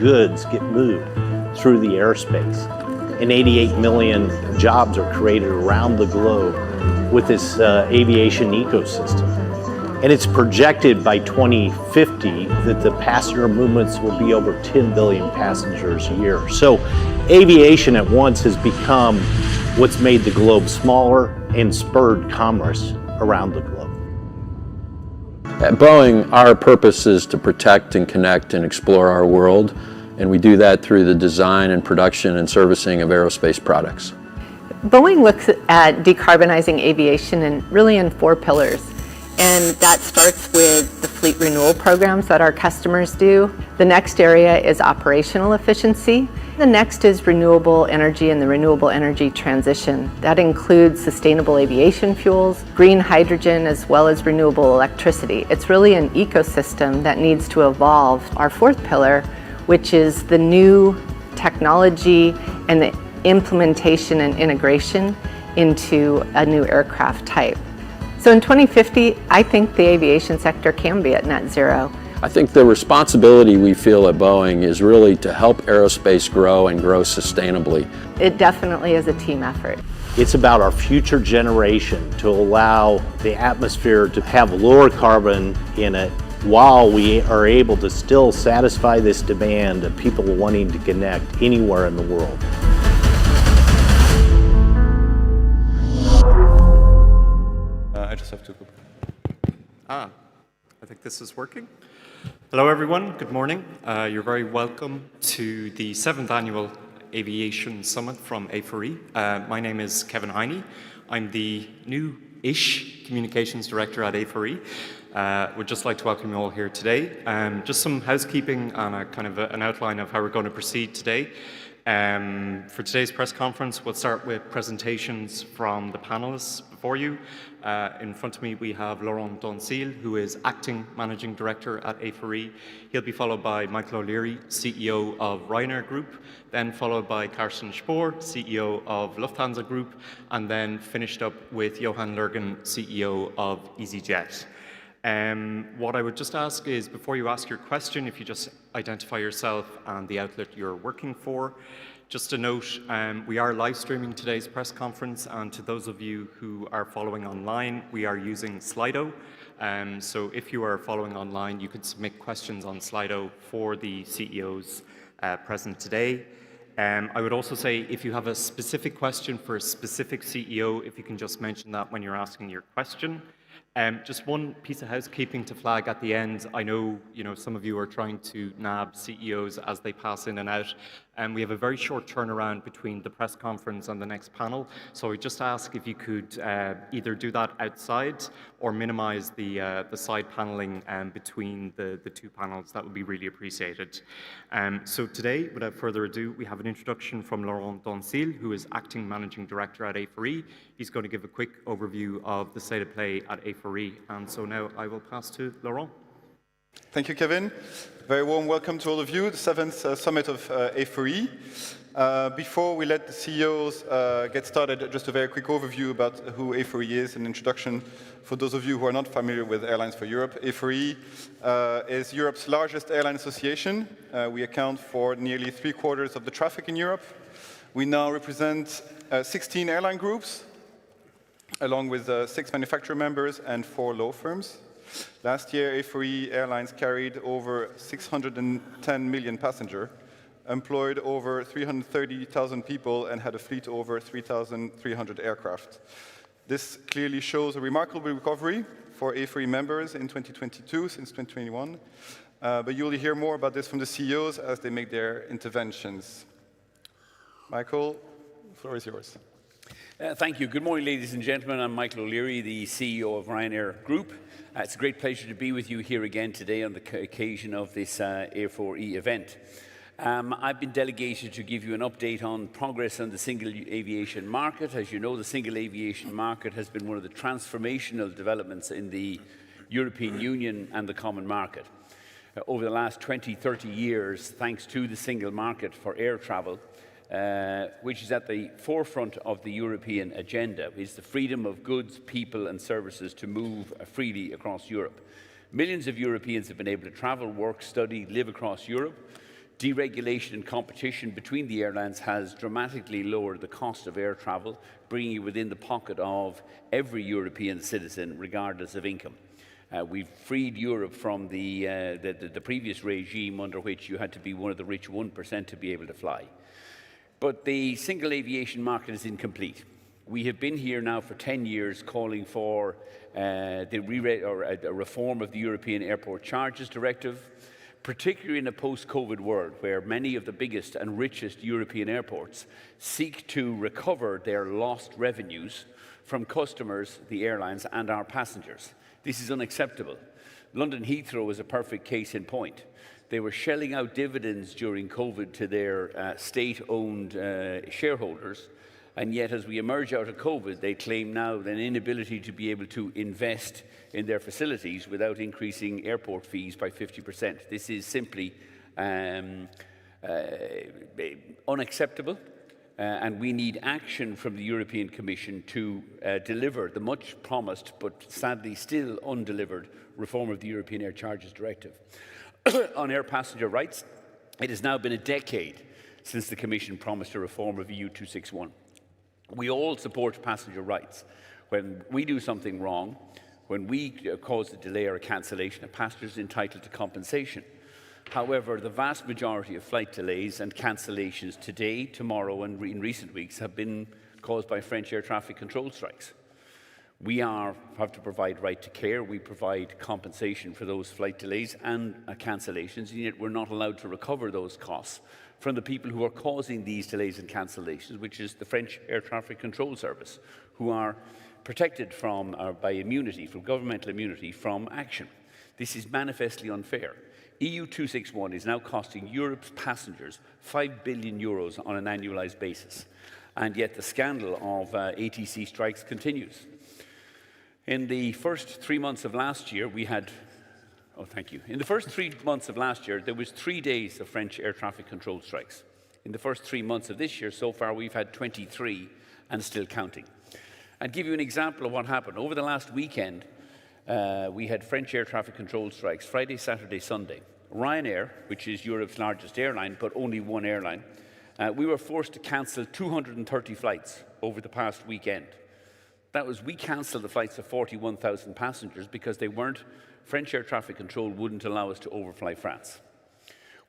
goods get moved through the airspace. And 88 million jobs are created around the globe with this aviation ecosystem. And it's projected by 2050 that the passenger movements will be over 10 billion passengers a year. So aviation at once has become what's made the globe smaller and spurred commerce around the globe. At Boeing, our purpose is to protect and connect and explore our world, and we do that through the design and production and servicing of aerospace products. Boeing looks at decarbonizing aviation in 4 pillars. And that starts with the fleet renewal programs that our customers do. The next area is operational efficiency. The next is renewable energy and the renewable energy transition. That includes sustainable aviation fuels, green hydrogen, as well as renewable electricity. It's really an ecosystem that needs to evolve. Our 4th pillar, which is the new technology and the implementation and integration into a new aircraft type. So in 2050, I think the aviation sector can be at net zero. I think the responsibility we feel at Boeing is really to help aerospace grow and grow sustainably. It definitely is a team effort. It's about our future generation to allow the atmosphere to have lower carbon in it while we are able to still satisfy this demand of people wanting to connect anywhere in the world. I just have to. I think this is working. Hello, everyone. Good morning. You're very welcome to the 7th Annual Aviation Summit from A4E. My name is Kevin Heine. I'm the new-ish Communications Director at A4E. Would just like to welcome you all here today. Just some housekeeping and a kind of an outline of how we're going to proceed today. For today's press conference, we'll start with presentations from the panelists before you. In front of me, we have Laurent Doncil, who is Acting Managing Director at A4E. He'll be followed by Michael O'Leary, CEO of Ryanair Group, then followed by Carsten Spohr, CEO of Lufthansa Group, and then finished up with Eoghan Lurgan, CEO of EasyJet. What I would just ask is, before you ask your question, if you just identify yourself and the outlet you're working for. Just a note, we are live streaming today's press conference, and to those of you who are following online, we are using Slido. So if you are following online, you could submit questions on Slido for the CEOs present today. I would also say, if you have a specific question for a specific CEO, if you can just mention that when you're asking your question. Just one piece of housekeeping to flag at the end. I know, some of you are trying to nab CEOs as they pass in and out. We have a very short turnaround between the press conference and the next panel. So I just ask if you could either do that outside or minimize the side paneling between the 2 panels. That would be really appreciated. So today, without further ado, we have an introduction from Laurent Doncil, who is Acting Managing Director at A4E. He's going to give a quick overview of the state of play at A4E. And so now I will pass to Laurent. Thank you, Kevin. Very warm welcome to all of you, the 7th Summit of A4E. Before we let the CEOs get started, just a very quick overview about who A4E is, an introduction for those of you who are not familiar with Airlines for Europe. A4E is Europe's largest airline association. We account for nearly 3/4 of the traffic in Europe. We now represent 16 airline groups, along with 6 manufacturer members and 4 law firms. Last year, A4E Airlines carried over 610 million passengers, employed over 330,000 people, and had a fleet over 3,300 aircraft. This clearly shows a remarkable recovery for A4E members in 2022 since 2021. But you'll hear more about this from the CEOs as they make their interventions. Michael, the floor is yours. Thank you. Good morning, ladies and gentlemen. I'm Michael O'Leary, the CEO of Ryanair Group. It's a great pleasure to be with you here again today on the occasion of this A4E event. I've been delegated to give you an update on progress on the single aviation market. As you know, the single aviation market has been one of the transformational developments in the European Union and the common market. Over the last 20, 30 years, thanks to the single market for air travel, which is at the forefront of the European agenda, is the freedom of goods, people and services to move freely across Europe. Millions of Europeans have been able to travel, work, study, live across Europe. Deregulation and competition between the airlines has dramatically lowered the cost of air travel, bringing it within the pocket of every European citizen, regardless of income. We've freed Europe from the previous regime under which you had to be one of the rich 1% to be able to fly. But the single aviation market is incomplete. We have been here now for 10 years calling for a reform of the European Airport Charges Directive, particularly in a post-COVID world where many of the biggest and richest European airports seek to recover their lost revenues from customers, the airlines, and our passengers. This is unacceptable. London Heathrow is a perfect case in point. They were shelling out dividends during COVID to their state-owned shareholders, and yet as we emerge out of COVID, they claim now an inability to be able to invest in their facilities without increasing airport fees by 50%. This is simply unacceptable, and we need action from the European Commission to deliver the much promised but sadly still undelivered reform of the European Air Charges Directive. On air passenger rights, it has now been a decade since the Commission promised a reform of EU 261. We all support passenger rights. When we do something wrong, when we cause a delay or a cancellation, a passenger is entitled to compensation. However, the vast majority of flight delays and cancellations today, tomorrow, and in recent weeks have been caused by French air traffic control strikes. We have to provide right to care. We provide compensation for those flight delays and cancellations, and yet we're not allowed to recover those costs from the people who are causing these delays and cancellations, which is the French Air Traffic Control Service, who are protected by immunity, from governmental immunity, from action. This is manifestly unfair. EU 261 is now costing Europe's passengers €5 billion on an annualized basis, and yet the scandal of ATC strikes continues. In the first 3 months of last year, In the first 3 months of last year, there was 3 days of French air traffic control strikes. In the first 3 months of this year, so far, we've had 23 and still counting. I'll give you an example of what happened. Over the last weekend, we had French air traffic control strikes, Friday, Saturday, Sunday. Ryanair, which is Europe's largest airline, but only one airline, we were forced to cancel 230 flights over the past weekend. We cancelled the flights of 41,000 passengers because French air traffic control wouldn't allow us to overfly France.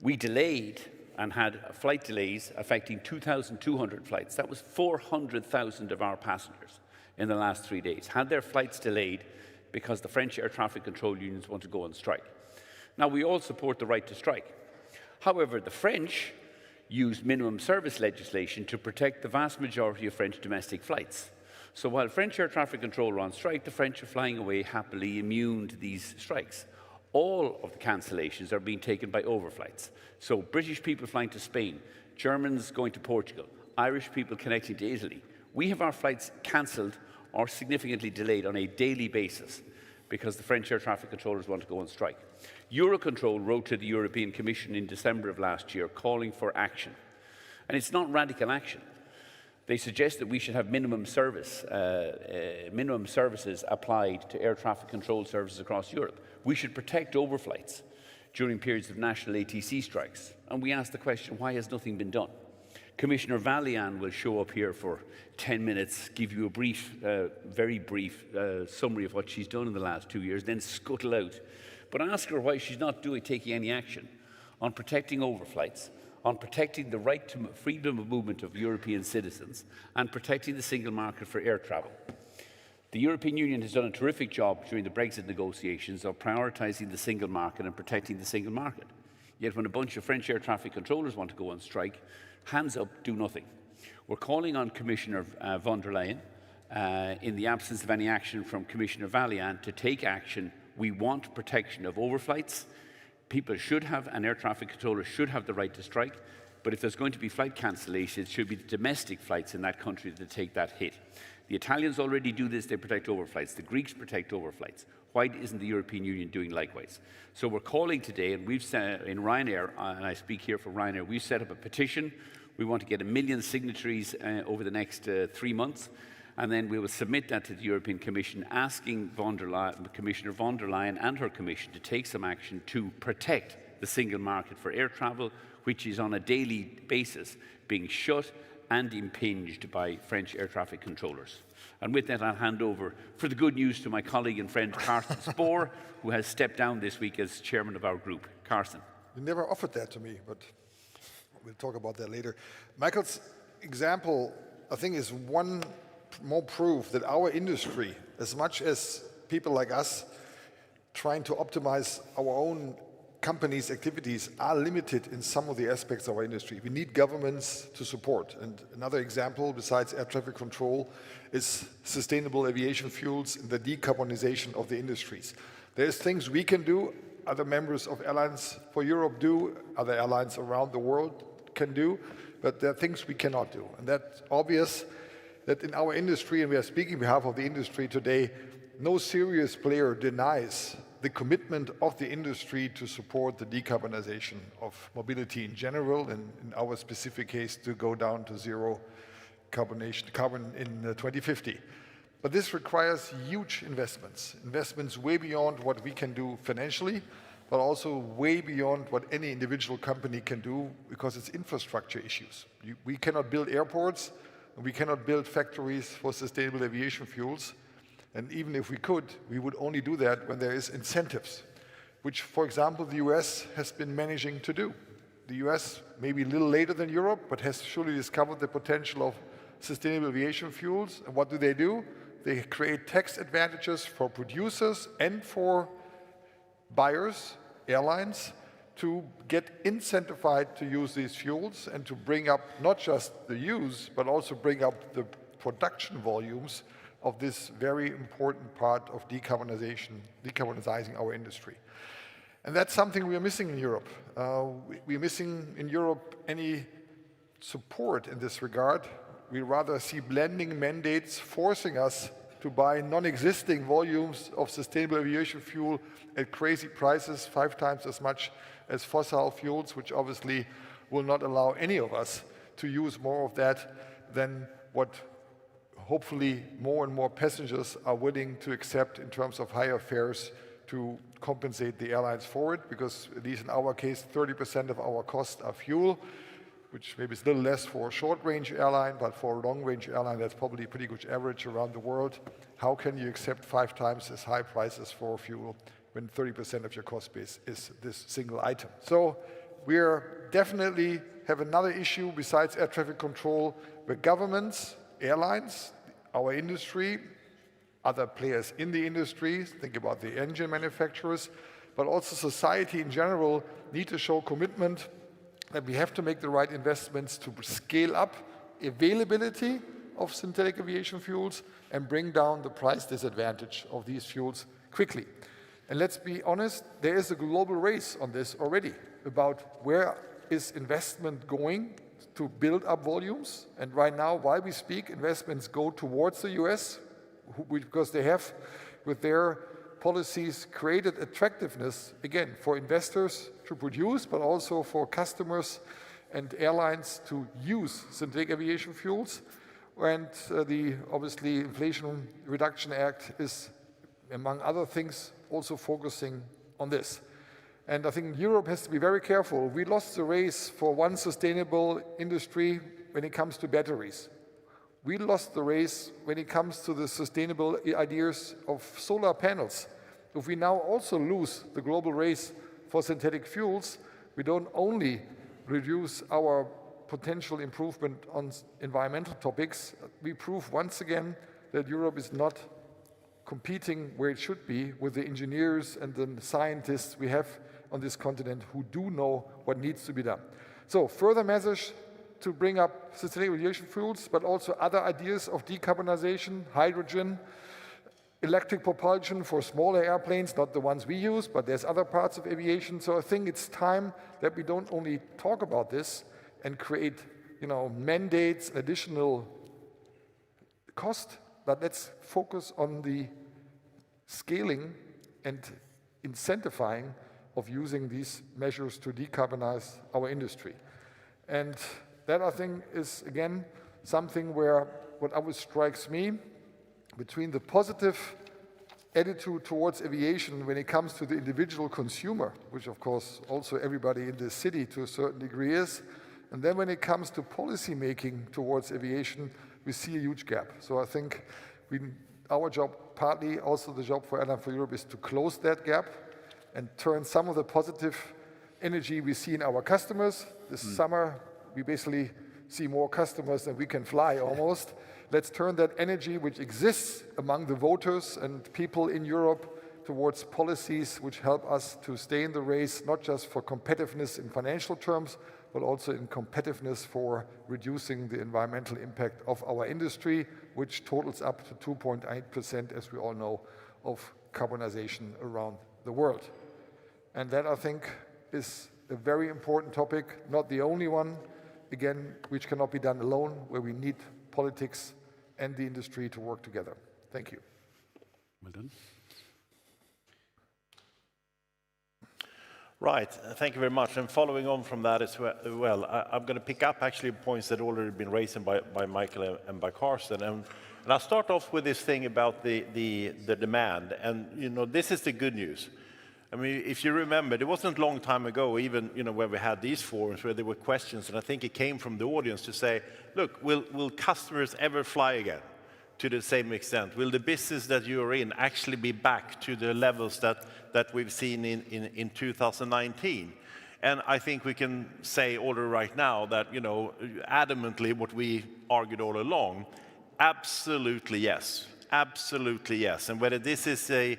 We delayed and had flight delays affecting 2,200 flights. That was 400,000 of our passengers in the last 3 days had their flights delayed because the French air traffic control unions want to go on strike. Now, we all support the right to strike. However, the French use minimum service legislation to protect the vast majority of French domestic flights. So while French air traffic control are on strike, the French are flying away happily immune to these strikes. All of the cancellations are being taken by overflights. So British people flying to Spain, Germans going to Portugal, Irish people connecting to Italy. We have our flights cancelled or significantly delayed on a daily basis because the French air traffic controllers want to go on strike. Eurocontrol wrote to the European Commission in December of last year calling for action. And it's not radical action. They suggest that we should have minimum services applied to air traffic control services across Europe. We should protect overflights during periods of national ATC strikes. And we ask the question, why has nothing been done? Commissioner Vălean will show up here for 10 minutes, give you a brief, very brief summary of what she's done in the last 2 years, then scuttle out. But ask her why she's not taking any action on protecting overflights, on protecting the right to freedom of movement of European citizens, and protecting the single market for air travel. The European Union has done a terrific job during the Brexit negotiations of prioritising the single market and protecting the single market. Yet when a bunch of French air traffic controllers want to go on strike, hands up, do nothing. We're calling on Commissioner von der Leyen, in the absence of any action from Commissioner Vălean, to take action. We want protection of overflights. People should have, and air traffic controllers should have the right to strike, but if there's going to be flight cancellations, it should be the domestic flights in that country that take that hit. The Italians already do this, they protect overflights. The Greeks protect overflights. Why isn't the European Union doing likewise? So we're calling today, and we've set, in Ryanair, and I speak here for Ryanair, we've set up a petition. We want to get 1 million signatories over the next 3 months, and then we will submit that to the European Commission, asking Commissioner von der Leyen and her Commission to take some action to protect the single market for air travel, which is on a daily basis being shut and impinged by French air traffic controllers. And with that, I'll hand over for the good news to my colleague and friend Carsten Spohr, who has stepped down this week as chairman of our group. Carsten. You never offered that to me, but we'll talk about that later. Michael's example, I think, is one more proof that our industry, as much as people like us trying to optimize our own companies' activities, are limited in some of the aspects of our industry. We need governments to support. And another example, besides air traffic control, is sustainable aviation fuels and the decarbonization of the industries. There's things we can do, other members of Airlines for Europe do, other airlines around the world can do, but there are things we cannot do. And that's obvious that in our industry, and we are speaking on behalf of the industry today, no serious player denies the commitment of the industry to support the decarbonization of mobility in general, and in our specific case, to go down to zero carbon in 2050. But this requires huge investments way beyond what we can do financially, but also way beyond what any individual company can do, because it's infrastructure issues. We cannot build airports, and we cannot build factories for sustainable aviation fuels. And even if we could, we would only do that when there is incentives, which, for example, the US has been managing to do. The US, maybe a little later than Europe, but has surely discovered the potential of sustainable aviation fuels. And what do? They create tax advantages for producers and for buyers, airlines, to get incentivized to use these fuels and to bring up not just the use, but also bring up the production volumes of this very important part of decarbonizing our industry. And that's something we are missing in Europe. We are missing in Europe any support in this regard. We rather see blending mandates forcing us to buy non-existing volumes of sustainable aviation fuel at crazy prices, 5 times as much as fossil fuels, which obviously will not allow any of us to use more of that than what hopefully more and more passengers are willing to accept in terms of higher fares to compensate the airlines for it, because at least in our case, 30% of our costs are fuel, which maybe is a little less for a short-range airline, but for a long-range airline, that's probably a pretty good average around the world. How can you accept 5 times as high prices for fuel when 30% of your cost base is this single item? So we definitely have another issue besides air traffic control, where governments, airlines, our industry, other players in the industry, think about the engine manufacturers, but also society in general, need to show commitment that we have to make the right investments to scale up availability of synthetic aviation fuels and bring down the price disadvantage of these fuels quickly. And let's be honest, there is a global race on this already about where is investment going to build up volumes. And right now, while we speak, investments go towards the US, because they have, with their policies, created attractiveness, again, for investors to produce, but also for customers and airlines to use synthetic aviation fuels. And the, obviously, Inflation Reduction Act is, among other things, also focusing on this. And I think Europe has to be very careful. We lost the race for one sustainable industry when it comes to batteries. We lost the race when it comes to the sustainable ideas of solar panels. If we now also lose the global race for synthetic fuels, we don't only reduce our potential improvement on environmental topics, we prove once again that Europe is not competing where it should be with the engineers and the scientists we have on this continent who do know what needs to be done. So further measures to bring up sustainable aviation fuels, but also other ideas of decarbonization, hydrogen, electric propulsion for smaller airplanes, not the ones we use, but there's other parts of aviation. So I think it's time that we don't only talk about this and create, mandates, additional cost, but let's focus on the scaling and incentivizing of using these measures to decarbonize our industry. And that, I think, is, again, something where what always strikes me, between the positive attitude towards aviation when it comes to the individual consumer, which of course also everybody in this city to a certain degree is, and then when it comes to policy making towards aviation, we see a huge gap. So I think our job, partly also the job for Airline for Europe, is to close that gap and turn some of the positive energy we see in our customers. This summer, we basically see more customers than we can fly almost. Let's turn that energy which exists among the voters and people in Europe towards policies which help us to stay in the race, not just for competitiveness in financial terms, but also in competitiveness for reducing the environmental impact of our industry, which totals up to 2.8%, as we all know, of carbonization around the world. And that, I think, is a very important topic, not the only one, again, which cannot be done alone, where we need politics and the industry to work together. Thank you. Well done. Right, thank you very much. And following on from that as well, I'm going to pick up actually points that already been raised by Michael and by Carsten. And I'll start off with this thing about the demand. And, you know, this is the good news. I mean, if you remember, it wasn't a long time ago, even, you know, when we had these forums where there were questions, and I think it came from the audience to say, look, will customers ever fly again to the same extent? Will the business that you are in actually be back to the levels that we've seen in 2019? And I think we can say already right now that, you know, adamantly what we argued all along, absolutely yes, absolutely yes. And whether this is a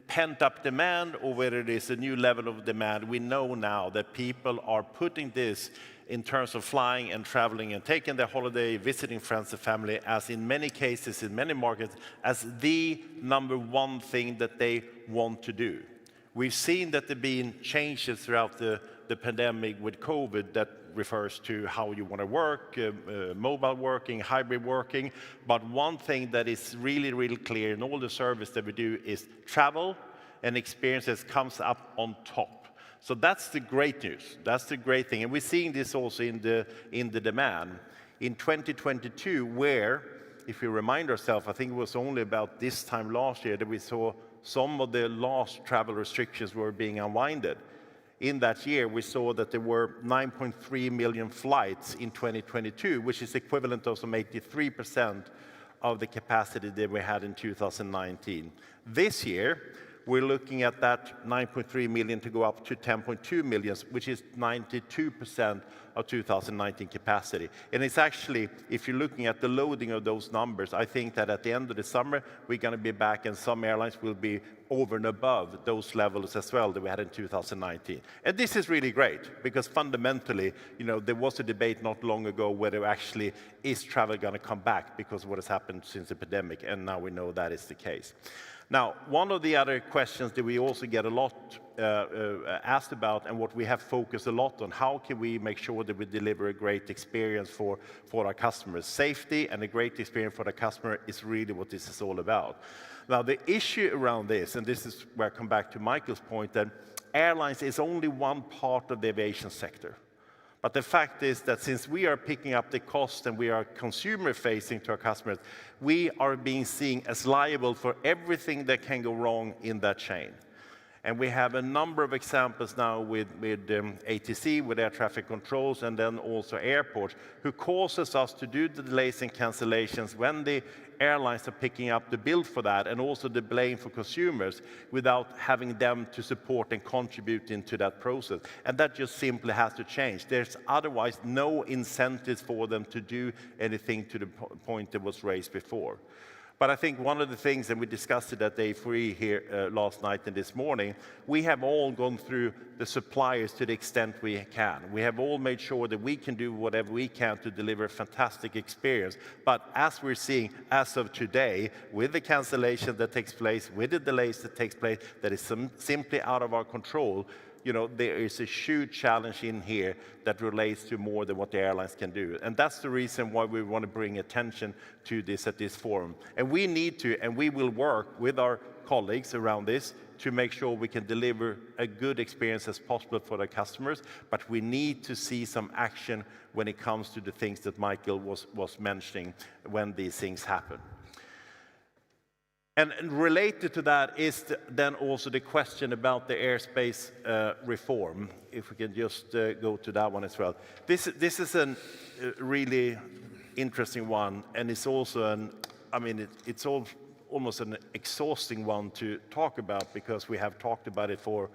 pent-up demand or whether it is a new level of demand, we know now that people are putting this in terms of flying and traveling and taking their holiday, visiting friends and family, as in many cases, in many markets, as the number one thing that they want to do. We've seen that there have been changes throughout the pandemic with COVID that refers to how you want to work, mobile working, hybrid working. But one thing that is really, really clear in all the service that we do is travel and experiences comes up on top. So that's the great news. That's the great thing. And we're seeing this also in the demand. In 2022, where, if we remind ourselves, I think it was only about this time last year that we saw some of the last travel restrictions were being unwinded. In that year, we saw that there were 9.3 million flights in 2022, which is equivalent to some 83% of the capacity that we had in 2019. This year, we're looking at that 9.3 million to go up to 10.2 million, which is 92% of 2019 capacity. And it's actually, if you're looking at the loading of those numbers, I think that at the end of the summer, we're going to be back and some airlines will be over and above those levels as well that we had in 2019. And this is really great because fundamentally, you know, there was a debate not long ago whether actually is travel going to come back because of what has happened since the pandemic, and now we know that is the case. Now, one of the other questions that we also get a lot asked about and what we have focused a lot on, how can we make sure that we deliver a great experience for our customers? Safety and a great experience for the customer is really what this is all about. Now, the issue around this, and this is where I come back to Michael's point, that airlines is only one part of the aviation sector. But the fact is that since we are picking up the cost and we are consumer-facing to our customers, we are being seen as liable for everything that can go wrong in that chain. And we have a number of examples now with ATC, with air traffic controls, and then also airports, who causes us to do the delays and cancellations when the airlines are picking up the bill for that, and also the blame for consumers without having them to support and contribute into that process. And that just simply has to change. There's otherwise no incentives for them to do anything to the point that was raised before. But I think one of the things, and we discussed it at the A4E here last night and this morning, we have all gone through the suppliers to the extent we can. We have all made sure that we can do whatever we can to deliver a fantastic experience. But as we're seeing, as of today, with the cancellation that takes place, with the delays that takes place, that is simply out of our control, you know, there is a huge challenge in here that relates to more than what the airlines can do. And that's the reason why we want to bring attention to this at this forum. And we need to, and we will work with our colleagues around this to make sure we can deliver a good experience as possible for the customers. But we need to see some action when it comes to the things that Michael was mentioning when these things happen. And related to that is then also the question about the airspace reform. If we can just go to that one as well. This is a really interesting one, and it's also it's almost an exhausting one to talk about because we have talked about it for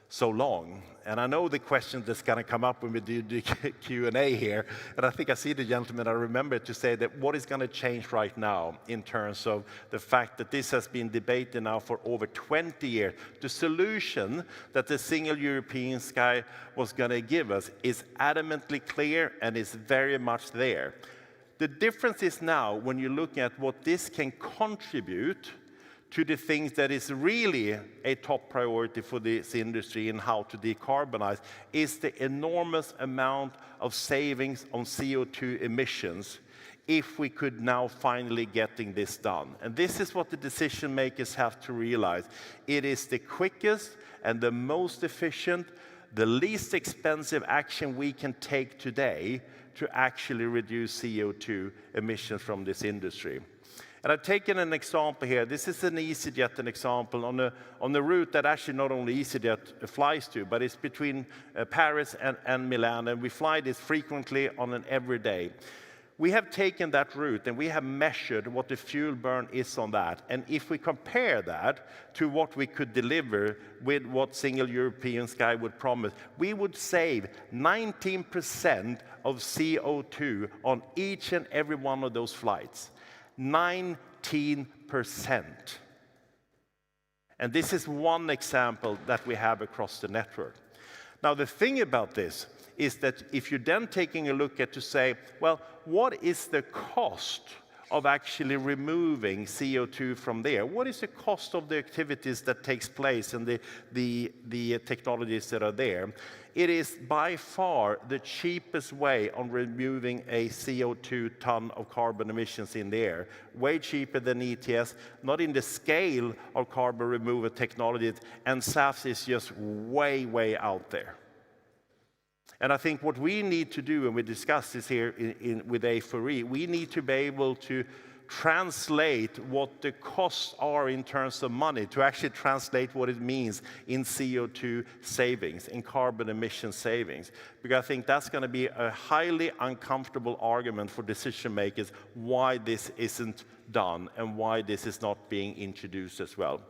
so long. And I know the question that's going to come up when we do the Q&A here, and I think I see the gentleman, I remember to say that what is going to change right now in terms of the fact that this has been debated now for over 20 years. The solution that the single European sky was going to give us is adamantly clear and is very much there. The difference is now when you look at what this can contribute to the things that is really a top priority for this industry and how to decarbonize is the enormous amount of savings on CO2 emissions if we could now finally getting this done. And this is what the decision makers have to realize. It is the quickest and the most efficient, the least expensive action we can take today to actually reduce CO2 emissions from this industry. And I've taken an example here. This is an EasyJet, an example on the route that actually not only EasyJet flies to, but it's between Paris and Milan, and we fly this frequently on an everyday. We have taken that route and we have measured what the fuel burn is on that. And if we compare that to what we could deliver with what single European sky would promise, we would save 19% of CO2 on each and every one of those flights. 19%. And this is one example that we have across the network. Now, the thing about this is that if you're then taking a look at to say, well, what is the cost of actually removing CO2 from there? What is the cost of the activities that takes place and the technologies that are there? It is by far the cheapest way on removing a CO2 ton of carbon emissions in the air. Way cheaper than ETS, not in the scale of carbon removal technologies, and SAF is just way, way out there. And I think what we need to do, and we discussed this here with A4E, we need to be able to translate what the costs are in terms of money, to actually translate what it means in CO2 savings, in carbon emission savings. Because I think that's going to be a highly uncomfortable argument for decision makers why this isn't done and why this is not being introduced as well.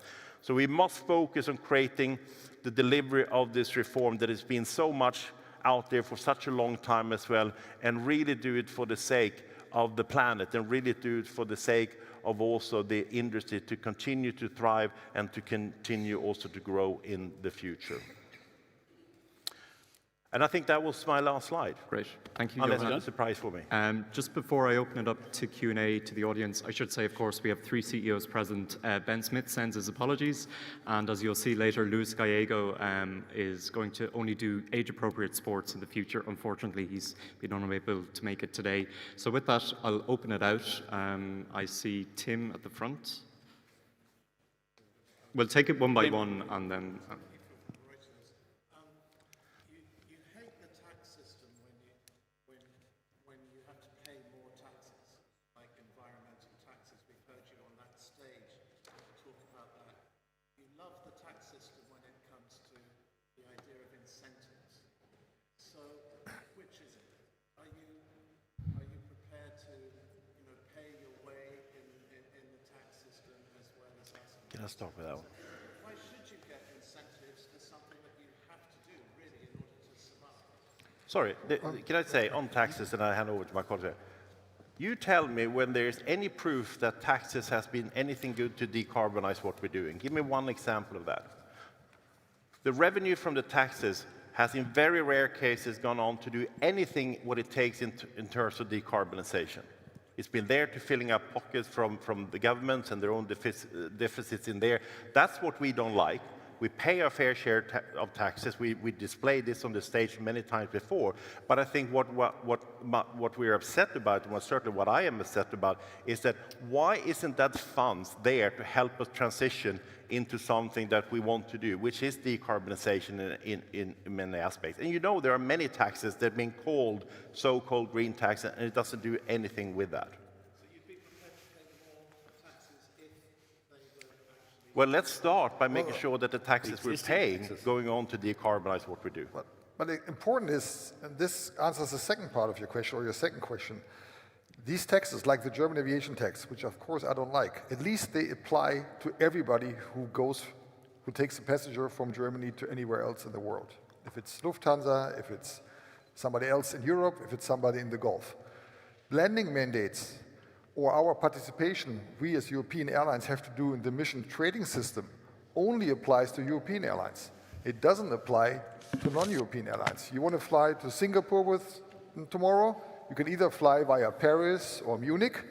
So we must focus on creating the delivery of this reform that has been so much out there for such a long time as well, and really do it for the sake of the planet, and really do it for the sake of also the industry to continue to thrive and to continue also to grow in the future. And I think that was my last slide. Great, thank you. Unless Eoghan. it's a surprise for me. Just before I open it up to Q&A to the audience, I should say, of course, we have 3 CEOs present. Ben Smith sends his apologies, and as you'll see later, Luis Gallego is going to only do age-appropriate sports in the future. Unfortunately, he's been unable to make it today. So with that, I'll open it out. I see Tim at the front. We'll take it one by one, and then... Can I start with that one? Why should you get incentives for something that you have to do, really, in order to survive? Sorry, can I say on taxes, and I hand over to my colleague. You tell me when there's any proof that taxes has been anything good to decarbonize what we're doing. Give me one example of that. The revenue from the taxes has in very rare cases gone on to do anything what it takes in terms of decarbonization. It's been there to filling up pockets from the governments and their own deficits in there. That's what we don't like. We pay our fair share of taxes. We display this on the stage many times before. But I think what we're upset about, and certainly what I am upset about, is that why isn't that funds there to help us transition into something that we want to do, which is decarbonization in many aspects. And you know there are many taxes that are being called so-called green taxes, and it doesn't do anything with that. So you'd be prepared to pay more taxes if they Well, let's start by making sure that the taxes we're paying going on to decarbonize what we do. But the important is, and this answers the second part of your question, or your second question, these taxes, like the German aviation tax, which of course I don't like, at least they apply to everybody who takes a passenger from Germany to anywhere else in the world. If it's Lufthansa, if it's somebody else in Europe, if it's somebody in the Gulf. Blending mandates, or our participation we as European airlines have to do in the emission trading system, only applies to European airlines. It doesn't apply to non-European airlines. You want to fly to Singapore tomorrow, you can either fly via Paris or Munich.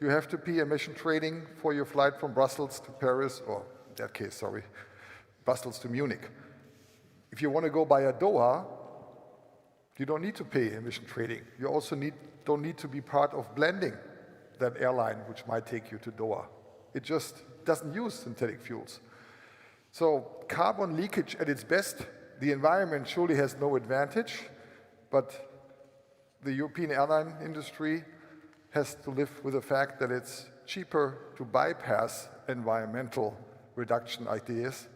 You have to pay emission trading for your flight from Brussels to Paris, or in that case, sorry, Brussels to Munich. If you want to go via Doha, you don't need to pay emission trading. You also don't need to be part of blending that airline which might take you to Doha. It just doesn't use synthetic fuels. So carbon leakage at its best, the environment surely has no advantage, but the European airline industry has to live with the fact that it's cheaper to bypass environmental reduction ideas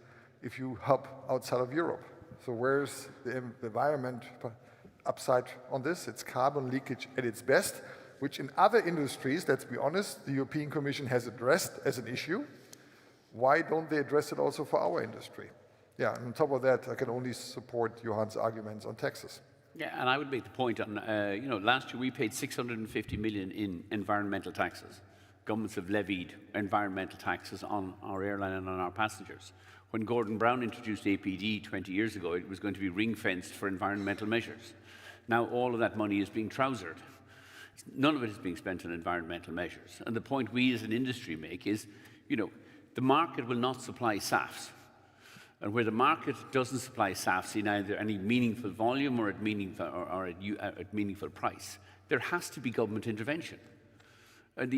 if you hub outside of Europe. So where's the environment upside on this? It's carbon leakage at its best, which in other industries, let's be honest, the European Commission has addressed as an issue. Why don't they address it also for our industry? Yeah, and on top of that, I can only support Eoghan's arguments on taxes. Yeah, and I would make the point on, last year we paid 650 million in environmental taxes. Governments have levied environmental taxes on our airline and on our passengers. When Gordon Brown introduced APD 20 years ago, it was going to be ring-fenced for environmental measures. Now all of that money is being trousered. None of it is being spent on environmental measures. And the point we as an industry make is, the market will not supply SAFs. And where the market doesn't supply SAFs in either any meaningful volume or at meaningful price, there has to be government intervention. And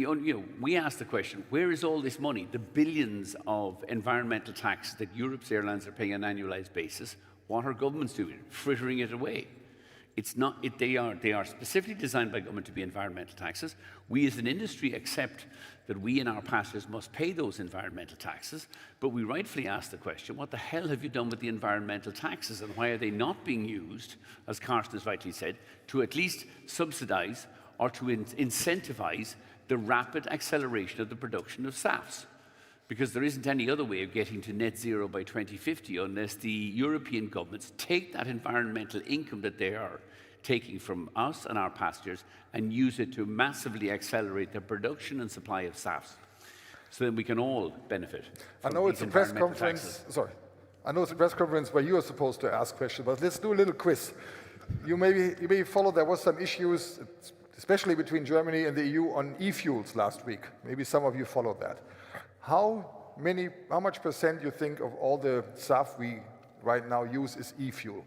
we ask the question, where is all this money, the billions of environmental tax that Europe's airlines are paying on an annualized basis? What are governments doing? Frittering it away. It's not, they are specifically designed by government to be environmental taxes. We as an industry accept that we and our passengers must pay those environmental taxes, but we rightfully ask the question, what the hell have you done with the environmental taxes, and why are they not being used, as Carsten has rightly said, to at least subsidize or to incentivize the rapid acceleration of the production of SAFs? Because there isn't any other way of getting to net zero by 2050 unless the European governments take that environmental income that they are taking from us and our passengers and use it to massively accelerate the production and supply of SAFs, so that we can all benefit. I know it's a press conference. Sorry, I know it's a press conference where you are supposed to ask questions, but let's do a little quiz. You may follow. There was some issues, especially between Germany and the EU, on e-fuels last week. Maybe some of you followed that. How much percent you think of all the SAF we right now use is e-fuel?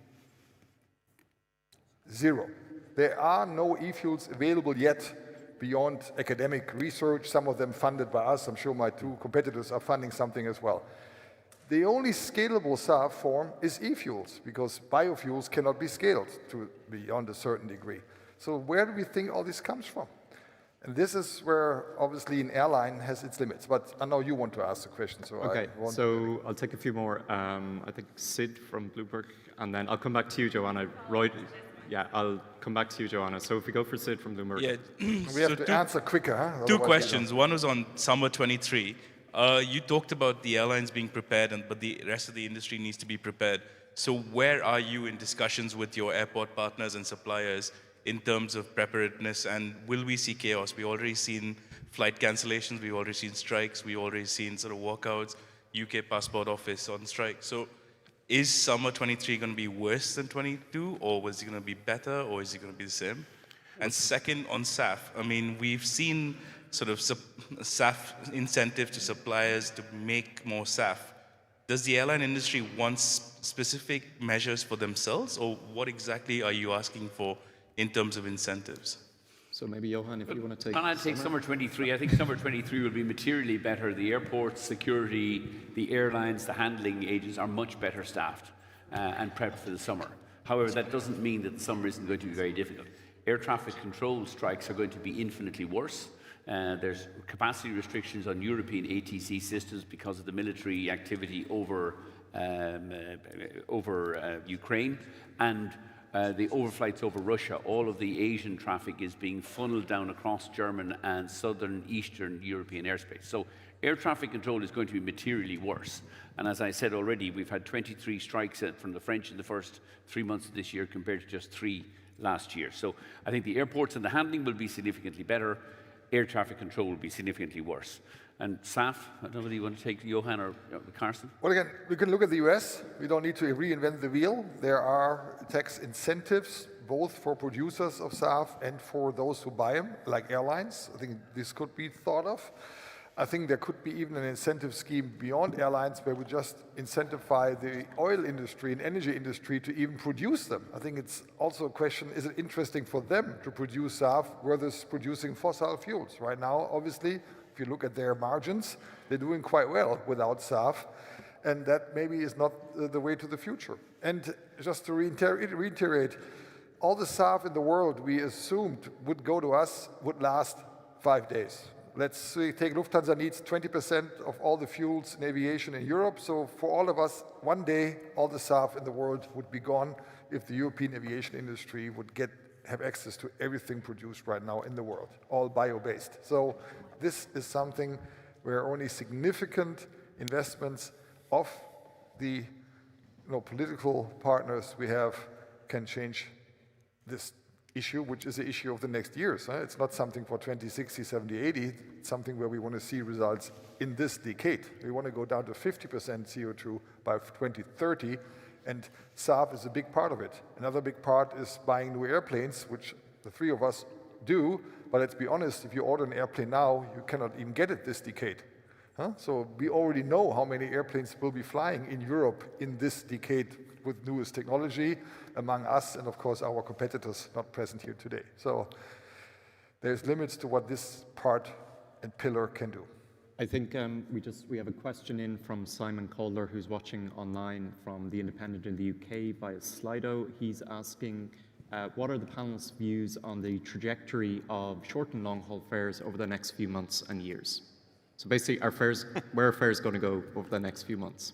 0. There are no e-fuels available yet beyond academic research, some of them funded by us. I'm sure my two competitors are funding something as well. The only scalable SAF form is e-fuels, because biofuels cannot be scaled to beyond a certain degree. So where do we think all this comes from? And this is where, obviously, an airline has its limits. But I know you want to ask the question, so okay, I'll take a few more. I think Sid from Bloomberg, and then I'll come back to you, Joanna. Yeah, I'll come back to you, Joanna. So if we go for Sid from Bloomberg. Yeah. We have to answer quicker, huh? Two questions. One was on summer 23. You talked about the airlines being prepared, but the rest of the industry needs to be prepared. So where are you in discussions with your airport partners and suppliers in terms of preparedness, and will we see chaos? We've already seen flight cancellations, we've already seen strikes, we've already seen sort of walkouts, UK Passport Office on strike. So is summer 23 going to be worse than 22, or was it going to be better, or is it going to be the same? And second, on SAF, I mean, we've seen sort of SAF incentive to suppliers to make more SAF. Does the airline industry want specific measures for themselves, or what exactly are you asking for in terms of incentives? So maybe Eoghan, if you want to take. Can I take summer 23? I think summer 23 will be materially better. The airports, security, the airlines, the handling agents are much better staffed and prepped for the summer. However, that doesn't mean that the summer isn't going to be very difficult. Air traffic control strikes are going to be infinitely worse. There's capacity restrictions on European ATC systems because of the military activity over Ukraine, and the overflights over Russia. All of the Asian traffic is being funneled down across German and southern Eastern European airspace. So air traffic control is going to be materially worse. And as I said already, we've had 23 strikes from the French in the first 3 months of this year compared to just 3 last year. So I think the airports and the handling will be significantly better. Air traffic control will be significantly worse. And SAF, I don't know whether you want to take Eoghan or Carsten? Well, again, we can look at the US. We don't need to reinvent the wheel. There are tax incentives, both for producers of SAF and for those who buy them, like airlines. I think this could be thought of. I think there could be even an incentive scheme beyond airlines where we just incentivize the oil industry and energy industry to even produce them. I think it's also a question, is it interesting for them to produce SAF versus producing fossil fuels? Right now, obviously, if you look at their margins, they're doing quite well without SAF, and that maybe is not the way to the future. And just to reiterate, all the SAF in the world we assumed would go to us would last 5 days. Let's say, take Lufthansa needs 20% of all the fuels in aviation in Europe, so for all of us, one day, all the SAF in the world would be gone if the European aviation industry would have access to everything produced right now in the world, all bio-based. So this is something where only significant investments of the political partners we have can change this issue, which is the issue of the next years. It's not something for 2060, 70, 80. It's something where we want to see results in this decade. We want to go down to 50% CO2 by 2030, and SAF is a big part of it. Another big part is buying new airplanes, which the three of us do, but let's be honest, if you order an airplane now, you cannot even get it this decade. So we already know how many airplanes will be flying in Europe in this decade with newest technology among us and, of course, our competitors not present here today. So there's limits to what this part and pillar can do. I think we have a question in from Simon Calder, who's watching online from The Independent in the UK via Slido. He's asking, what are the panelists' views on the trajectory of short and long-haul fares over the next few months and years? So basically, where are fares going to go over the next few months?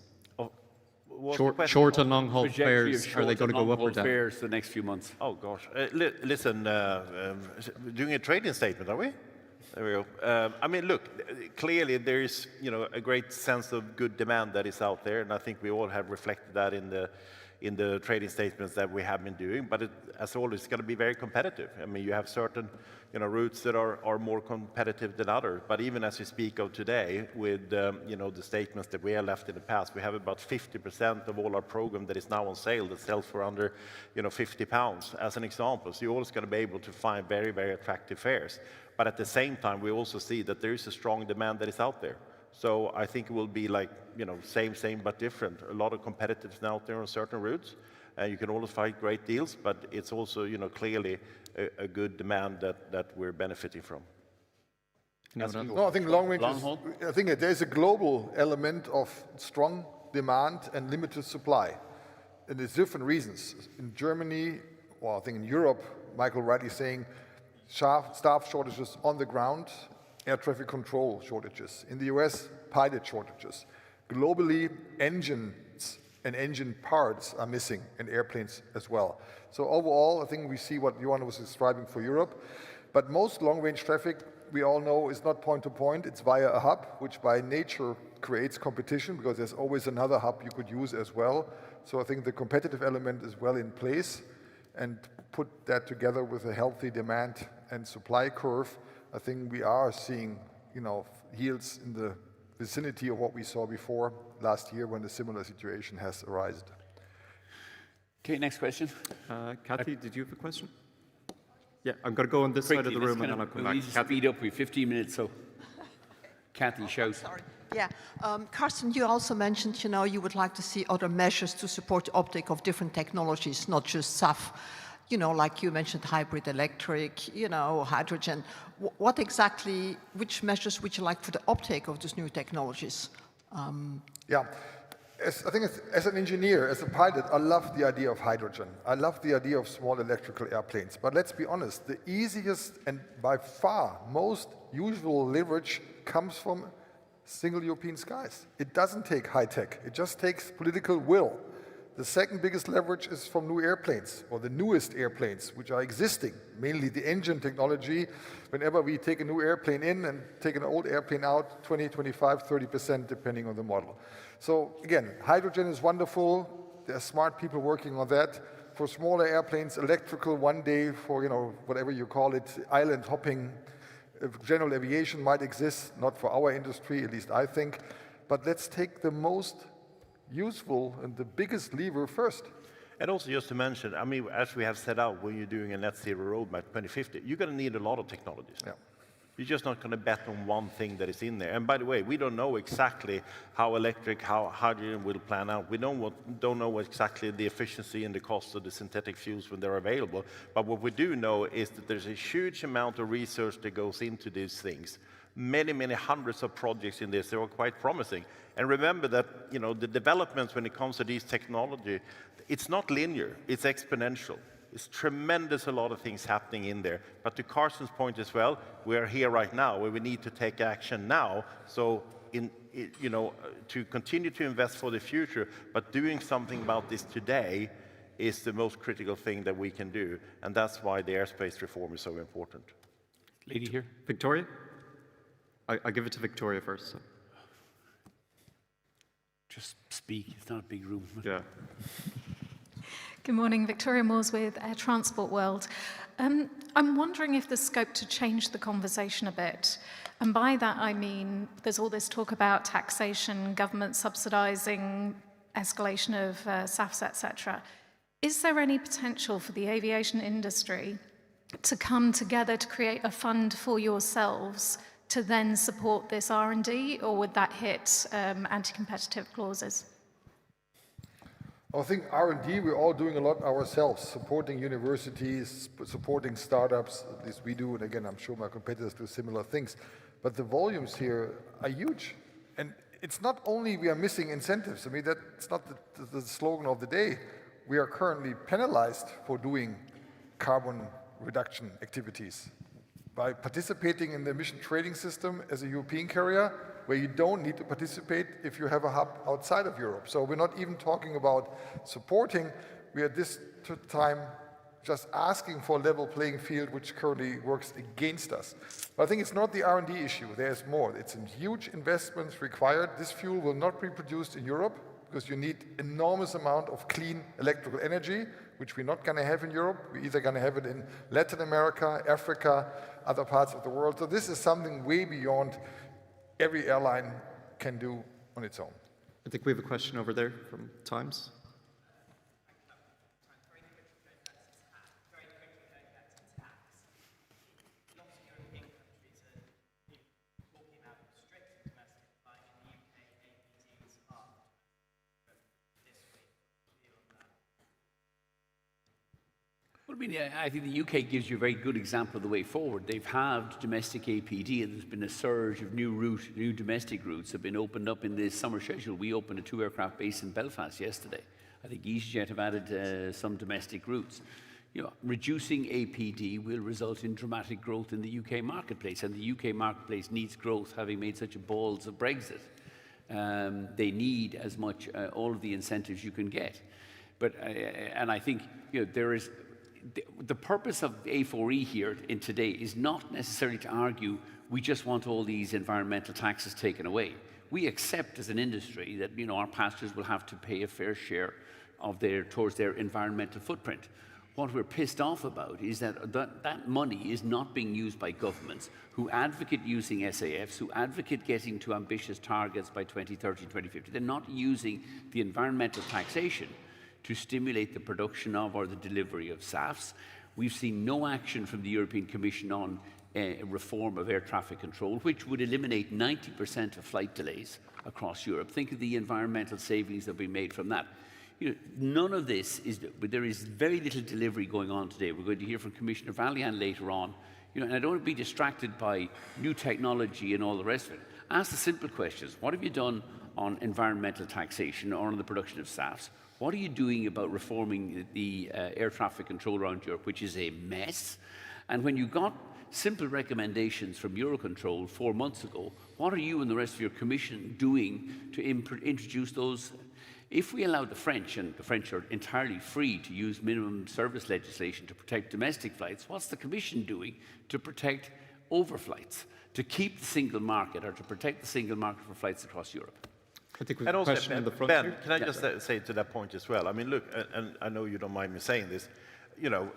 Short and long-haul fares, are they going to go up or down? Fares the next few months. Oh, gosh. Listen, doing a trading statement, are we? There we go. I mean, look, clearly there is, a great sense of good demand that is out there, and I think we all have reflected that in the trading statements that we have been doing. But as always, it's going to be very competitive. I mean, you have certain, routes that are more competitive than others. But even as we speak of today, with the statements that we have left in the past, we have about 50% of all our program that is now on sale that sells for under, £50 as an example. So you're always going to be able to find very, very attractive fares. But at the same time, we also see that there is a strong demand that is out there. So I think it will be like, same but different. A lot of competitiveness out there on certain routes. You can always find great deals, but it's also, clearly a good demand that we're benefiting from. No, I think long-range I think there's a global element of strong demand and limited supply. And there's different reasons. In Germany, well, I think in Europe, Michael rightly saying, staff shortages on the ground, air traffic control shortages. In the US, pilot shortages. Globally, engines and engine parts are missing in airplanes as well. So overall, I think we see what Eoghan was describing for Europe. But most long-range traffic, we all know, is not point-to-point. It's via a hub, which by nature creates competition because there's always another hub you could use as well. So I think the competitive element is well in place. And put that together with a healthy demand and supply curve, I think we are seeing, yields in the vicinity of what we saw before last year when a similar situation has arisen. Okay, next question. Kathy, did you have a question? Yeah, I'm going to go on this side of the room and then I'll come back. We need to speed up. We have 15 minutes, so Kathy, shout. Sorry. Yeah, Carsten, you also mentioned, you would like to see other measures to support the uptake of different technologies, not just SAF. Like you mentioned, hybrid electric, hydrogen. Which measures would you like for the uptake of these new technologies? Yeah, as an engineer, as a pilot, I love the idea of hydrogen. I love the idea of small electrical airplanes. But let's be honest, the easiest and by far most usual leverage comes from single European skies. It doesn't take high tech. It just takes political will. The second biggest leverage is from new airplanes, or the newest airplanes, which are existing, mainly the engine technology. Whenever we take a new airplane in and take an old airplane out, 20, 25, 30%, depending on the model. So again, hydrogen is wonderful. There are smart people working on that. For smaller airplanes, electrical one day for, whatever you call it, island hopping, general aviation might exist, not for our industry, at least I think. But let's take the most useful and the biggest lever first. And also just to mention, I mean, as we have set out, when you're doing a net zero roadmap 2050, you're going to need a lot of technologies. Yeah. You're just not going to bet on one thing that is in there. And by the way, we don't know exactly how hydrogen will plan out. We don't know exactly the efficiency and the cost of the synthetic fuels when they're available. But what we do know is that there's a huge amount of research that goes into these things. Many, many hundreds of projects in this. They are quite promising. And remember that the developments when it comes to these technology, it's not linear, it's exponential. It's tremendous, a lot of things happening in there. But to Carsten's point as well, we are here right now where we need to take action now. So to continue to invest for the future, but doing something about this today is the most critical thing that we can do. And that's why the airspace reform is so important. Lady here. Victoria? I'll give it to Victoria first. So. Just speak, it's not a big room. Yeah. Good morning, Victoria Moores with Air Transport World. I'm wondering if there's scope to change the conversation a bit. And by that I mean there's all this talk about taxation, government subsidising, escalation of SAFs, etc. Is there any potential for the aviation industry to come together to create a fund for yourselves to then support this R&D, or would that hit anti-competitive clauses? I think R&D, we're all doing a lot ourselves, supporting universities, supporting startups, at least we do, and again, I'm sure my competitors do similar things. But the volumes here are huge. And it's not only we are missing incentives, I mean, that's not the slogan of the day. We are currently penalized for doing carbon reduction activities by participating in the emission trading system as a European carrier, where you don't need to participate if you have a hub outside of Europe. So we're not even talking about supporting, we are at this time just asking for a level playing field, which currently works against us. But I think it's not the R&D issue, there's more. It's huge investments required. This fuel will not be produced in Europe, because you need enormous amount of clean electrical energy, which we're not going to have in Europe. We're either going to have it in Latin America, Africa, other parts of the world. So this is something way beyond every airline can do on its own. I think we have a question over there from Times. Well, I mean, I think the UK gives you a very good example of the way forward. They've halved domestic APD, and there's been a surge of new domestic routes have been opened up in this summer schedule. We opened a 2-aircraft base in Belfast yesterday. I think EasyJet have added some domestic routes. Reducing APD will result in dramatic growth in the UK marketplace, and the UK marketplace needs growth, having made such a balls of Brexit. They need as much all of the incentives you can get. But and I think there is. The purpose of A4E here in today is not necessarily to argue we just want all these environmental taxes taken away. We accept as an industry that our passengers will have to pay a fair share of towards their environmental footprint. What we're pissed off about is that money is not being used by governments who advocate using SAFs, who advocate getting to ambitious targets by 2030, 2050. They're not using the environmental taxation to stimulate the production of or the delivery of SAFs. We've seen no action from the European Commission on reform of air traffic control, which would eliminate 90% of flight delays across Europe. Think of the environmental savings that will be made from that. None of this there is very little delivery going on today. We're going to hear from Commissioner Valian later on. And I don't want to be distracted by new technology and all the rest of it. Ask the simple questions. What have you done on environmental taxation or on the production of SAFs? What are you doing about reforming the air traffic control around Europe, which is a mess? And when you got simple recommendations from Eurocontrol 4 months ago, what are you and the rest of your Commission doing to introduce those? If we allow the French, and the French are entirely free to use minimum service legislation to protect domestic flights, what's the Commission doing to protect overflights, to keep the single market or to protect the single market for flights across Europe? I think we And have a also, question in the front Ben, here. can I just say to that point as well? I mean, look, and I know you don't mind me saying this, you know,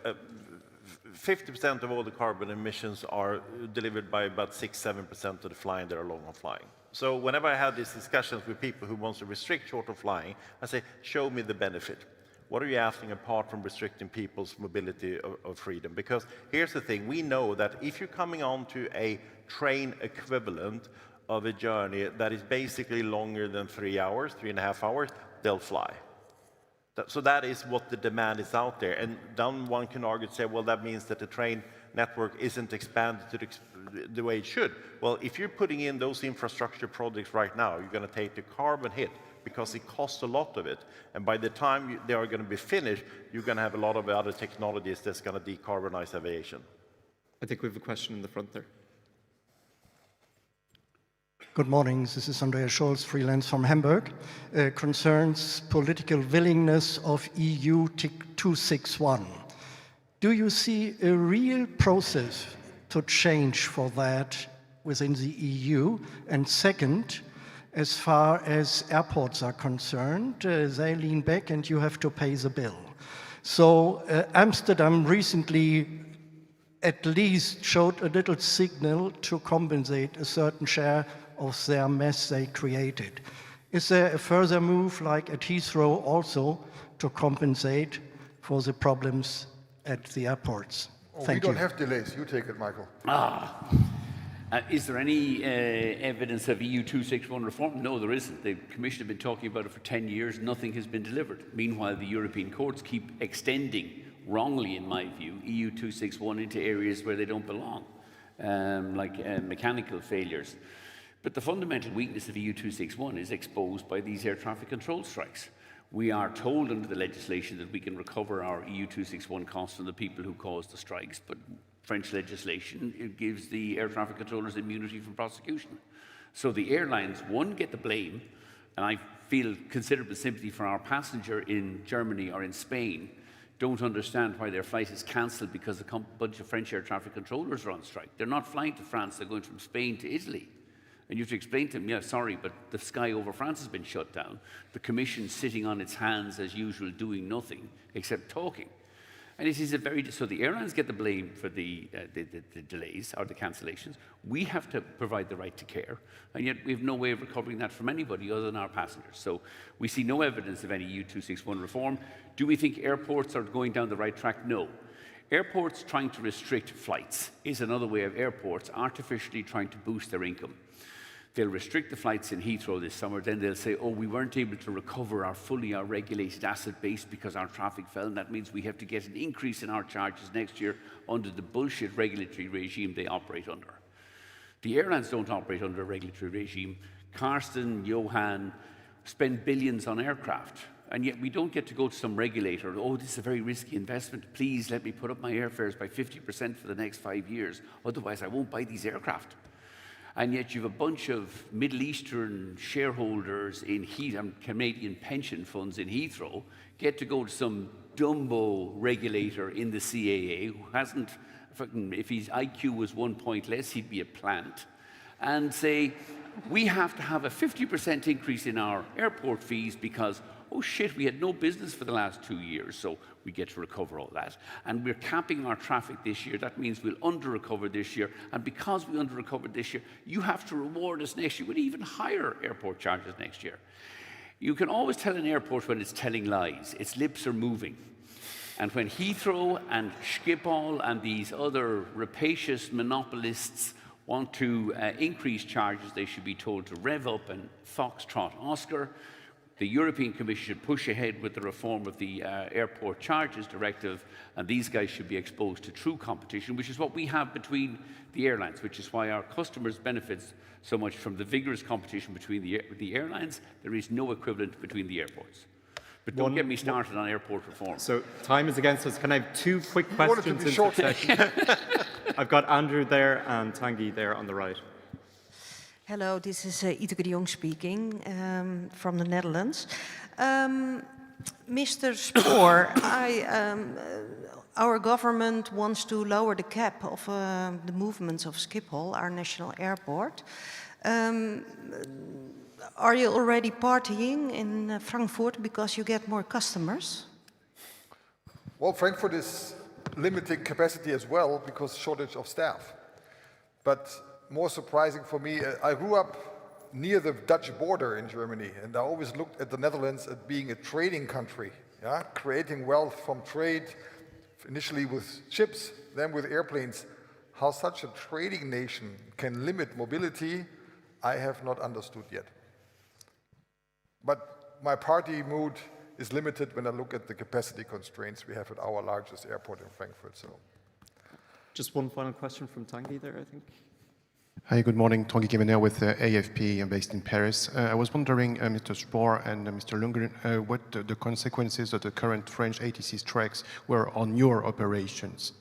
50% of all the carbon emissions are delivered by about 6-7% of the flying that are long-haul flying. So whenever I have these discussions with people who want to restrict short-haul flying, I say, show me the benefit. What are you asking apart from restricting people's mobility of freedom? Because here's the thing, we know that if you're coming on to a train equivalent of a journey that is basically longer than 3 hours, 3.5 hours, they'll fly. So that is what the demand is out there. And then one can argue and say, well, that means that the train network isn't expanded to the way it should. Well, if you're putting in those infrastructure projects right now, you're going to take the carbon hit because it costs a lot of it. And by the time they are going to be finished, you're going to have a lot of other technologies that's going to decarbonize aviation. I think we have a question in the front there. Good morning, this is Andreas Scholz, freelance from Hamburg. Concerns political willingness of EU TIC 261. Do you see a real process to change for that within the EU? And second, as far as airports are concerned, they lean back and you have to pay the bill. So Amsterdam recently at least showed a little signal to compensate a certain share of their mess they created. Is there a further move like at Heathrow also to compensate for the problems at the airports? Thank you. We don't have delays. You take it, Michael. Is there any evidence of EU 261 reform? No, there isn't. The Commission have been talking about it for 10 years. Nothing has been delivered. Meanwhile, the European courts keep extending, wrongly in my view, EU 261 into areas where they don't belong, like mechanical failures. But the fundamental weakness of EU 261 is exposed by these air traffic control strikes. We are told under the legislation that we can recover our EU 261 costs from the people who caused the strikes, but French legislation, it gives the air traffic controllers immunity from prosecution. So the airlines, one, get the blame, and I feel considerable sympathy for our passenger in Germany or in Spain, don't understand why their flight is cancelled because a bunch of French air traffic controllers are on strike. They're not flying to France, they're going from Spain to Italy. And you have to explain to them, yeah, sorry, but the sky over France has been shut down. The Commission sitting on its hands as usual, doing nothing except talking. And it is a very, so the airlines get the blame for the delays or the cancellations. We have to provide the right to care, and yet we have no way of recovering that from anybody other than our passengers. So we see no evidence of any EU 261 reform. Do we think airports are going down the right track? No. Airports trying to restrict flights is another way of airports artificially trying to boost their income. They'll restrict the flights in Heathrow this summer, then they'll say, oh, we weren't able to recover our regulated asset base because our traffic fell, and that means we have to get an increase in our charges next year under the bullshit regulatory regime they operate under. The airlines don't operate under a regulatory regime. Carsten, Eoghan spend billions on aircraft, and yet we don't get to go to some regulator, oh, this is a very risky investment, please let me put up my airfares by 50% for the next 5 years, otherwise I won't buy these aircraft. And yet you have a bunch of Middle Eastern shareholders in Canadian pension funds in Heathrow get to go to some Dumbo regulator in the CAA who hasn't, if his IQ was 1 point less, he'd be a plant, and say, we have to have a 50% increase in our airport fees because, oh shit, we had no business for the last 2 years, so we get to recover all that. And we're capping our traffic this year. That means we'll under-recover this year. And because we under-recovered this year, you have to reward us next year with even higher airport charges next year. You can always tell an airport when it's telling lies. Its lips are moving. And when Heathrow and Schiphol and these other rapacious monopolists want to increase charges, they should be told to rev up and foxtrot Oscar. The European Commission should push ahead with the reform of the Airport Charges Directive, and these guys should be exposed to true competition, which is what we have between the airlines, which is why our customers benefit so much from the vigorous competition between the airlines. There is no equivalent between the airports. But don't get me started on airport reform. So time is against us. Can I have 2 quick questions in succession? I've got Andrew there and Tanguy there on the right. Hello, this is Iteke de Jong speaking from the Netherlands. Mr. Spoor, our government wants to lower the cap of the movements of Schiphol, our national airport. Are you already partying in Frankfurt because you get more customers? Well, Frankfurt is limiting capacity as well because shortage of staff. But more surprising for me, I grew up near the Dutch border in Germany, and I always looked at the Netherlands as being a trading country, yeah? Creating wealth from trade, initially with ships, then with airplanes. How such a trading nation can limit mobility, I have not understood yet. But my party mood is limited when I look at the capacity constraints we have at our largest airport in Frankfurt. So, just one final question from Tanguy there, I think. Hi, good morning. Tanguy Kemener with AFP. I'm based in Paris. I was wondering, Mr. Spoor and Mr. Lundgren, what the consequences of the current French ATC strikes were on your operations?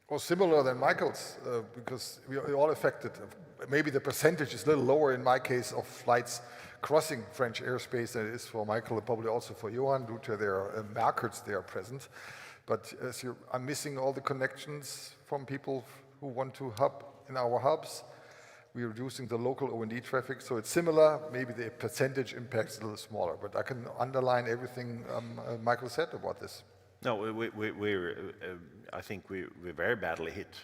Well, similar than Michael's, because we are all affected. Maybe the percentage is a little lower in my case of flights crossing French airspace than it is for Michael and probably also for Eoghan due to their markets they are present. But I'm missing all the connections from people who want to hub in our hubs. We're reducing the local O&D traffic, so it's similar. Maybe the percentage impact is a little smaller, but I can underline everything Michael said about this. No, I think we're very badly hit,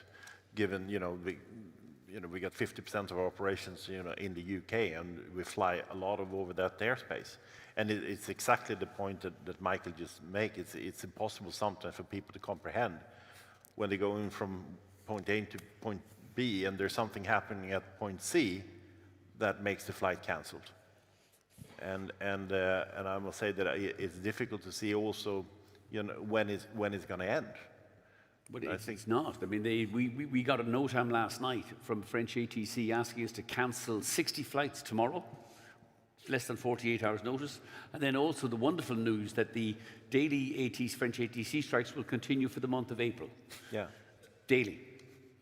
given we got 50% of our operations in the UK, and we fly a lot over that airspace. And it's exactly the point that Michael just made. It's impossible sometimes for people to comprehend when they go in from point A to point B, and there's something happening at point C that makes the flight cancelled. And I must say that it's difficult to see also, when it's going to end. But it's not. I mean, we got a note last night from French ATC asking us to cancel 60 flights tomorrow, less than 48 hours notice. And then also the wonderful news that the daily French ATC strikes will continue for the month of April. Yeah. Daily.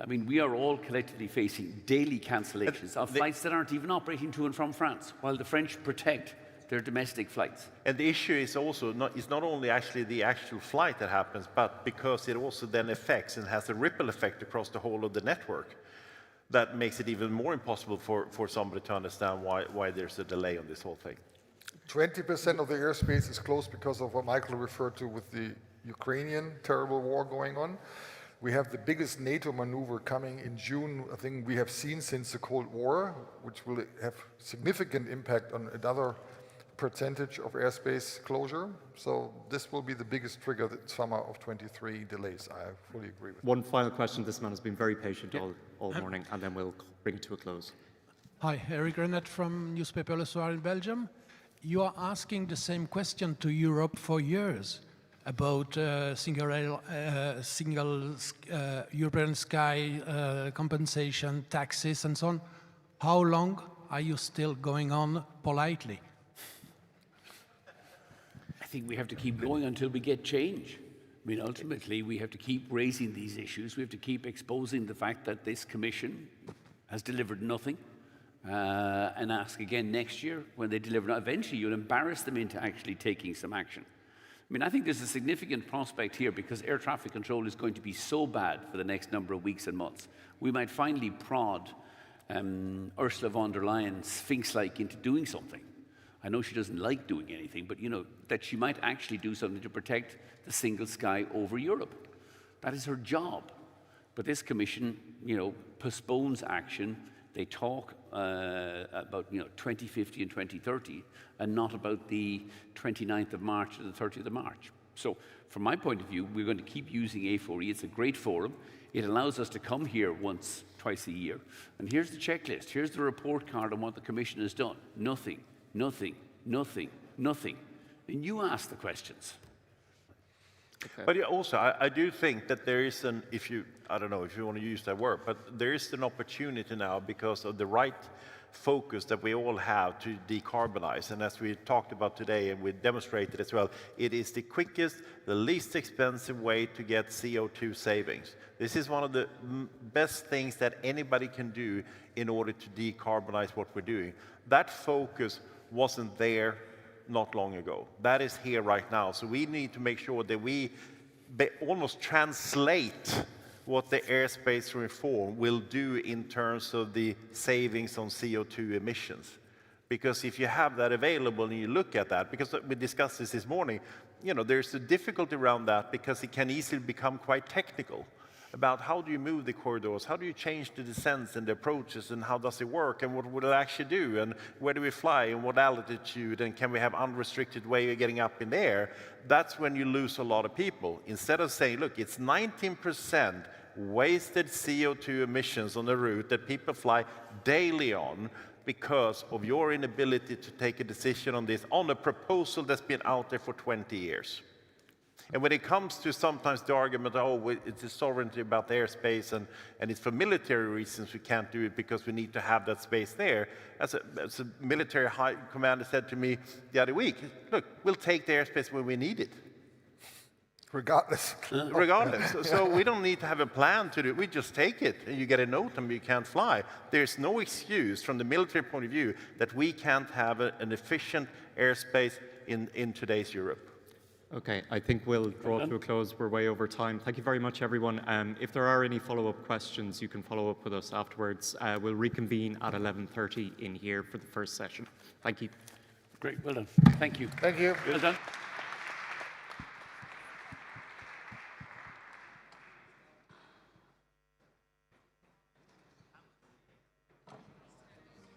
I mean, we are all collectively facing daily cancellations of flights that aren't even operating to and from France, while the French protect their domestic flights. And the issue is also not only actually the actual flight that happens, but because it also then affects and has a ripple effect across the whole of the network, that makes it even more impossible for somebody to understand why there's a delay on this whole thing. 20% of the airspace is closed because of what Michael referred to with the Ukrainian terrible war going on. We have the biggest NATO maneuver coming in June, I think we have seen since the Cold War, which will have significant impact on another percentage of airspace closure. So this will be the biggest trigger that summer of 23 delays. I fully agree with. One final question. This man has been very patient all morning, and then we'll bring it to a close. Hi, Eric Renet from newspaper Le Soir in Belgium. You are asking the same question to Europe for years about single European sky compensation, taxes, and so on. How long are you still going on politely? I think we have to keep going until we get change. I mean, ultimately, we have to keep raising these issues. We have to keep exposing the fact that this Commission has delivered nothing, and ask again next year when they deliver. Eventually, you'll embarrass them into actually taking some action. I mean, I think there's a significant prospect here because air traffic control is going to be so bad for the next number of weeks and months. We might finally prod Ursula von der Leyen Sphinx-like into doing something. I know she doesn't like doing anything, but that she might actually do something to protect the single sky over Europe. That is her job. But this Commission, postpones action. They talk about 2050 and 2030 and not about the 29th of March or the 30th of March. So from my point of view, we're going to keep using A4E. It's a great forum. It allows us to come here once, twice a year. And here's the checklist. Here's the report card on what the Commission has done. Nothing, nothing, nothing, Nothing. And you ask the questions. Okay. But also, I do think that there is an, I don't know if you want to use that word, but there is an opportunity now because of the right focus that we all have to decarbonize. And as we talked about today and we demonstrated as well, it is the quickest, the least expensive way to get CO2 savings. This is one of the best things that anybody can do in order to decarbonize what we're doing. That focus wasn't there not long ago. That is here right now. So we need to make sure that we almost translate what the airspace reform will do in terms of the savings on CO2 emissions. Because if you have that available and you look at that, because we discussed this morning, you know, there's a difficulty around that because it can easily become quite technical about how do you move the corridors, how do you change the descents and the approaches, and how does it work, and what would it actually do, and where do we fly, and what altitude, and can we have unrestricted way of getting up in the air? That's when you lose a lot of people. Instead of saying, look, it's 19% wasted CO2 emissions on the route that people fly daily on because of your inability to take a decision on this, on a proposal that's been out there for 20 years. And when it comes to sometimes the argument, oh, it's a sovereignty about the airspace and it's for military reasons we can't do it because we need to have that space there. As a military high commander said to me the other week, look, we'll take the airspace when we need it. Regardless. Regardless. So we don't need to have a plan to do it. We just take it and you get a note and you can't fly. There's no excuse from the military point of view that we can't have an efficient airspace in today's Europe. Okay, I think we'll draw to a close. We're way over time. Thank you very much, everyone. If there are any follow-up questions, you can follow up with us afterwards. We'll reconvene at 11:30 in here for the first session. Thank you. Great, well done. Thank you. Thank you. Well done.